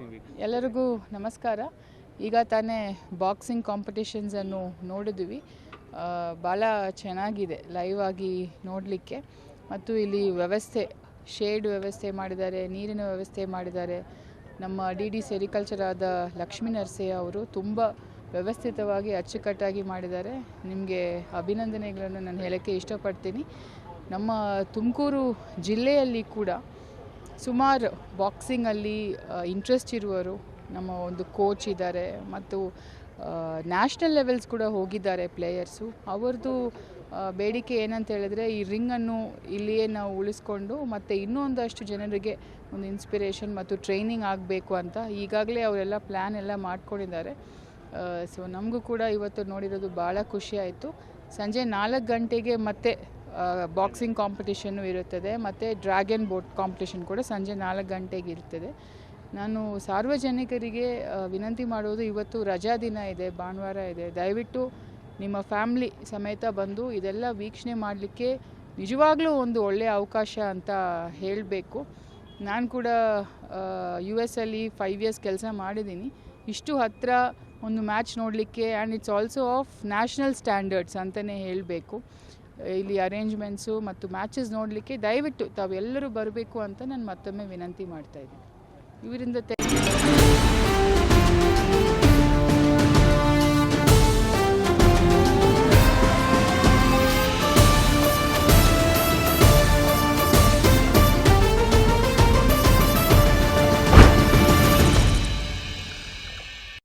Boxing weak. ಎಲ್ಲರಿಗೂ ನಮಸ್ಕಾರ. ಈಗ ತಾನೇ ಬಾಕ್ಸಿಂಗ್ ಕಾಂಪಿಟೇಷನ್ಸನ್ನು ನೋಡಿದ್ವಿ. ಭಾಳ ಚೆನ್ನಾಗಿದೆ ಲೈವ್ ಆಗಿ ನೋಡಲಿಕ್ಕೆ. ಮತ್ತು ಇಲ್ಲಿ ವ್ಯವಸ್ಥೆ, ಶೇಡ್ ವ್ಯವಸ್ಥೆ ಮಾಡಿದ್ದಾರೆ, ನೀರಿನ ವ್ಯವಸ್ಥೆ ಮಾಡಿದ್ದಾರೆ. ನಮ್ಮ ಡಿ ಸೆರಿಕಲ್ಚರ್ ಆದ ಲಕ್ಷ್ಮೀ ನರಸಯ್ಯ ಅವರು ತುಂಬ ವ್ಯವಸ್ಥಿತವಾಗಿ ಅಚ್ಚುಕಟ್ಟಾಗಿ ಮಾಡಿದ್ದಾರೆ. ನಿಮಗೆ ಅಭಿನಂದನೆಗಳನ್ನು ನಾನು ಹೇಳೋಕ್ಕೆ ಇಷ್ಟಪಡ್ತೀನಿ. ನಮ್ಮ ತುಮಕೂರು ಜಿಲ್ಲೆಯಲ್ಲಿ ಕೂಡ ಸುಮಾರು ಬಾಕ್ಸಿಂಗಲ್ಲಿ ಇಂಟ್ರೆಸ್ಟ್ ಇರುವವರು ನಮ್ಮ ಒಂದು ಕೋಚ್ ಇದ್ದಾರೆ ಮತ್ತು ನ್ಯಾಷನಲ್ ಲೆವೆಲ್ಸ್ ಕೂಡ ಹೋಗಿದ್ದಾರೆ ಪ್ಲೇಯರ್ಸು. ಅವ್ರದ್ದು ಬೇಡಿಕೆ ಏನಂತ ಹೇಳಿದ್ರೆ ಈ ರಿಂಗನ್ನು ಇಲ್ಲಿಯೇ ನಾವು ಉಳಿಸ್ಕೊಂಡು ಮತ್ತು ಇನ್ನೂ ಒಂದಷ್ಟು ಜನರಿಗೆ ಒಂದು ಇನ್ಸ್ಪಿರೇಷನ್ ಮತ್ತು ಟ್ರೈನಿಂಗ್ ಆಗಬೇಕು ಅಂತ ಈಗಾಗಲೇ ಅವರೆಲ್ಲ ಪ್ಲ್ಯಾನ್ ಎಲ್ಲ ಮಾಡ್ಕೊಂಡಿದ್ದಾರೆ. ಸೊ ನಮಗೂ ಕೂಡ ಇವತ್ತು ನೋಡಿರೋದು ಭಾಳ ಖುಷಿ ಆಯಿತು. ಸಂಜೆ 4 ಗಂಟೆಗೆ ಮತ್ತೆ ಬಾಕ್ಸಿಂಗ್ ಕಾಂಪಿಟೇಷನ್ನು ಇರುತ್ತದೆ ಮತ್ತು ಡ್ರ್ಯಾಗನ್ ಬೋಟ್ ಕಾಂಪಿಟೇಷನ್ ಕೂಡ ಸಂಜೆ 4 ಗಂಟೆಗೆ ಇರ್ತದೆ. ನಾನು ಸಾರ್ವಜನಿಕರಿಗೆ ವಿನಂತಿ ಮಾಡೋದು, ಇವತ್ತು ರಜಾ ದಿನ ಇದೆ, ಭಾನುವಾರ ಇದೆ, ದಯವಿಟ್ಟು ನಿಮ್ಮ ಫ್ಯಾಮ್ಲಿ ಸಮೇತ ಬಂದು ಇದೆಲ್ಲ ವೀಕ್ಷಣೆ ಮಾಡಲಿಕ್ಕೆ ನಿಜವಾಗ್ಲೂ ಒಂದು ಒಳ್ಳೆಯ ಅವಕಾಶ ಅಂತ ಹೇಳಬೇಕು. ನಾನು ಕೂಡ US ಅಲ್ಲಿ 5 ಇಯರ್ಸ್ ಕೆಲಸ ಮಾಡಿದ್ದೀನಿ. ಇಷ್ಟು ಹತ್ತಿರ ಒಂದು ಮ್ಯಾಚ್ ನೋಡಲಿಕ್ಕೆ and it's also of national standards ಅಂತಲೇ ಹೇಳಬೇಕು. ಇಲ್ಲಿ ಅರೇಂಜ್ಮೆಂಟ್ಸು ಮತ್ತು ಮ್ಯಾಚಸ್ ನೋಡಲಿಕ್ಕೆ ದಯವಿಟ್ಟು ತಾವೆಲ್ಲರೂ ಬರಬೇಕು ಅಂತ ನಾನು ಮತ್ತೊಮ್ಮೆ ವಿನಂತಿ ಮಾಡ್ತಾಯಿದ್ದೀನಿ. ಇವರಿಂದ